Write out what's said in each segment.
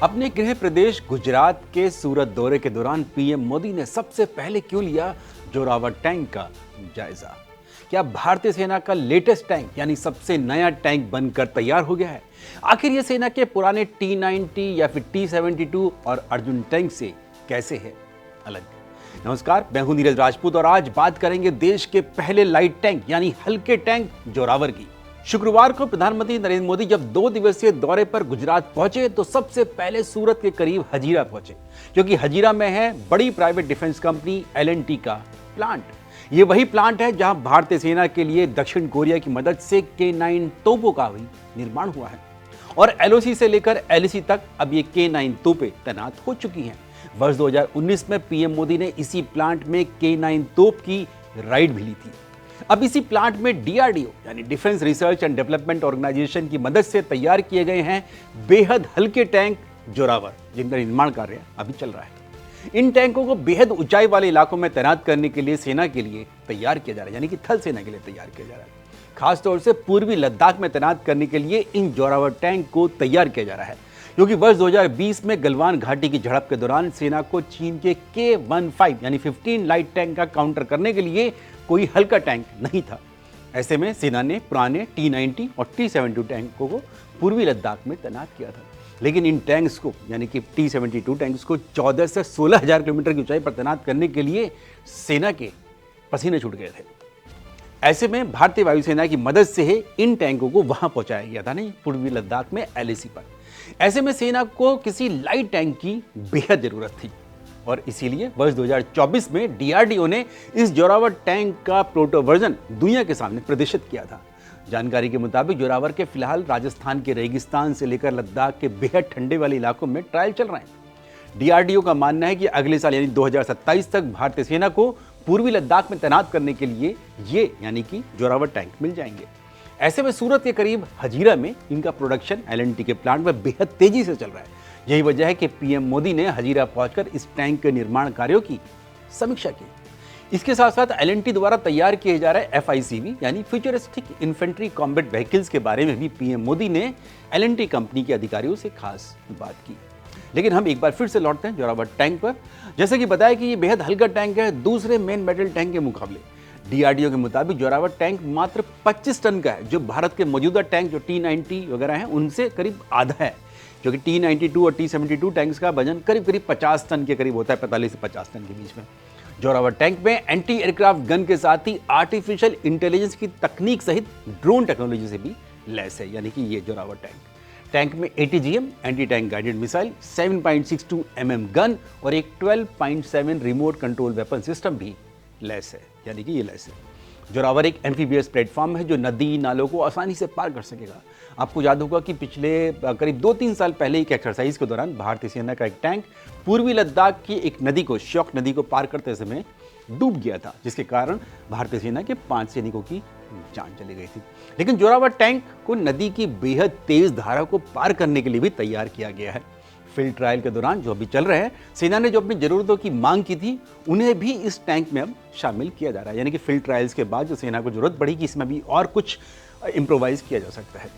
अपने गृह प्रदेश गुजरात के सूरत दौरे के दौरान पीएम मोदी ने सबसे पहले क्यों लिया जोरावर टैंक का जायजा? क्या भारतीय सेना का लेटेस्ट टैंक यानी सबसे नया टैंक बनकर तैयार हो गया है? आखिर ये सेना के पुराने T90 या फिर T72 और अर्जुन टैंक से कैसे है अलग? नमस्कार, मैं हूं नीरज राजपूत और आज बात करेंगे देश के पहले लाइट टैंक यानी हल्के टैंक जोरावर की। शुक्रवार को प्रधानमंत्री नरेंद्र मोदी जब 2 दिवसीय दौरे पर गुजरात पहुंचे तो सबसे पहले सूरत के करीब हजीरा पहुंचे, क्योंकि हजीरा में है बड़ी प्राइवेट डिफेंस कंपनी L&T का प्लांट। ये वही प्लांट है जहां भारतीय सेना के लिए दक्षिण कोरिया की मदद से K9 तोपों का भी निर्माण हुआ है और LOC से लेकर LAC तक अब ये K9 तोपें तैनात हो चुकी हैं। वर्ष 2019 में पीएम मोदी ने इसी प्लांट में K9 तोप की राइड भी ली थी। अब इसी प्लांट में DRDO यानी defence research and development organisation की मदद से तैयार किए गए हैं बेहद हल्के टैंक जोरावर, जिनका निर्माण कार्य अभी चल रहा है। इन टैंकों को बेहद ऊंचाई वाले इलाकों में तैनात करने के लिए सेना के लिए तैयार किया जा रहा है, यानी कि थल सेना के लिए तैयार किया जा रहा है। खासतौर से पूर्वी लद्दाख में तैनात करने के लिए इन जोरावर टैंक को तैयार किया जा रहा है, क्योंकि वर्ष 2020 में गलवान घाटी की झड़प के दौरान सेना को चीन के K15 यानी 15 लाइट टैंक का काउंटर करने के लिए कोई हल्का टैंक नहीं था। ऐसे में सेना ने पुराने T90 और T72 टैंकों को पूर्वी लद्दाख में तैनात किया था, लेकिन इन टैंक्स को यानी कि T72 टैंक्स को 14 से 16,000 किलोमीटर की ऊंचाई पर तैनात करने के लिए सेना के पसीने छूट गए थे। ऐसे में भारतीय वायुसेना की मदद से ही इन टैंकों को वहां पहुंचाया गया था, नहीं पूर्वी लद्दाख में LAC पर। ऐसे में सेना को किसी लाइट टैंक की बेहद जरूरत थी और इसीलिए वर्ष 2024 में DRDO ने इस जोरावर टैंक का प्रोटो वर्जन दुनिया के सामने प्रदर्शित किया था। जानकारी के मुताबिक जोरावर के फिलहाल राजस्थान के रेगिस्तान से लेकर लद्दाख के बेहद ठंडे वाले इलाकों में ट्रायल चल रहे हैं। DRDO का मानना है कि अगले साल यानी 2027 तक भारतीय सेना को पूर्वी लद्दाख में तैनात करने के लिए ये यानी कि जोरावर टैंक मिल जाएंगे। ऐसे में सूरत के करीब हजीरा में इनका प्रोडक्शन L&T के प्लांट में बेहद तेजी से चल रहा है। यही वजह है कि पीएम मोदी ने हजीरा पहुंचकर इस टैंक के निर्माण कार्यों की समीक्षा की। इसके साथ साथ L&T द्वारा तैयार किए जा रहे FICV यानी फ्यूचरिस्टिक इन्फेंट्री कॉम्बैट व्हीकल्स के बारे में भी पीएम मोदी ने L&T कंपनी के अधिकारियों से खास बात की। लेकिन हम एक बार फिर से लौटते हैं जोरावर टैंक पर। जैसे कि बताया कि ये बेहद हल्का टैंक है दूसरे मेन मेटल टैंक के मुकाबले। DRDO के मुताबिक जोरावर टैंक मात्र 25 टन का है, जो भारत के मौजूदा टैंक जो T90 वगैरह हैं उनसे करीब आधा है, क्योंकि T92 और T72 टैंक्स का वजन करीब 50 टन के करीब होता है, 45 से 50 टन के बीच में। जोरावर टैंक में एंटी एयरक्राफ्ट गन के साथ ही आर्टिफिशियल इंटेलिजेंस की तकनीक सहित ड्रोन टेक्नोलॉजी से भी लैस है, यानी कि ये जोरावर टैंक में ATGM anti tank guided missile, 7.62 mm gun और एक 12.7 रिमोट कंट्रोल वेपन सिस्टम भी लैस है, यानी कि ये लैस है। जोरावर एक एम्फीबियस प्लेटफॉर्म है जो नदी नालों को आसानी से पार कर सकेगा। आपको याद होगा कि पिछले करीब 2-3 साल पहले एक एक्सरसाइज के दौरान भारतीय सेना का एक टैंक पूर्वी लद्दाख की एक नदी को शौक नदी को पार करते समय डूब गया था, जिसके कारण भारतीय सेना के 5 सैनिकों की जान चली गई थी। लेकिन जोरावर टैंक को नदी की बेहद तेज धारा को पार करने के लिए भी तैयार किया गया है। फील्ड ट्रायल के दौरान जो अभी चल रहे हैं, सेना ने जो अपनी जरूरतों की मांग की थी उन्हें भी इस टैंक में अब शामिल किया जा रहा है, यानी कि फील्ड ट्रायल्स के बाद जो सेना को जरूरत पड़ी कि इसमें भी और कुछ इम्प्रोवाइज किया जा सकता है।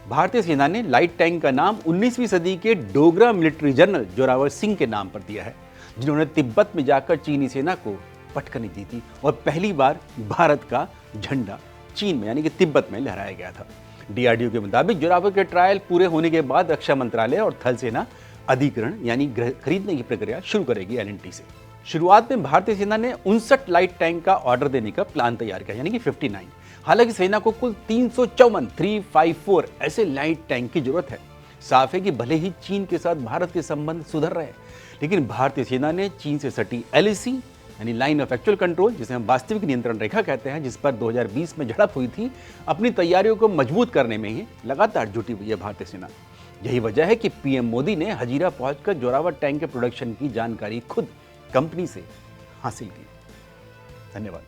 भारतीय सेना ने लाइट टैंक का नाम 19वीं सदी के डोगरा मिलिट्री जनरल जोरावर सिंह के नाम पर दिया है, जिन्होंने तिब्बत में जाकर चीनी सेना को पटखनी दी थी और पहली बार भारत का झंडा चीन में यानी कि तिब्बत में लहराया गया था। DRDO के मुताबिक जोरावर के ट्रायल पूरे होने के बाद रक्षा मंत्रालय और थल सेना अधिग्रहण यानी खरीदने की प्रक्रिया शुरू करेगी L&T से। शुरुआत में भारतीय सेना ने 59 लाइट टैंक का ऑर्डर देने का प्लान तैयार किया, यानी कि 59। हालांकि सेना को कुल 354 ऐसे लाइट टैंक की जरूरत है। साफ है कि भले ही चीन के साथ भारत के संबंध सुधर रहे हैं, लेकिन भारतीय सेना ने चीन से सटी LAC यानी लाइन ऑफ एक्चुअल कंट्रोल, जिसे हम वास्तविक नियंत्रण रेखा कहते हैं, जिस पर 2020 में झड़प हुई थी, अपनी तैयारियों को मजबूत करने में ही लगातार जुटी हुई है भारतीय सेना। यही वजह है कि पीएम मोदी ने हजीरा पहुंचकर जोरावर टैंक के प्रोडक्शन की जानकारी खुद कंपनी से हासिल की। धन्यवाद।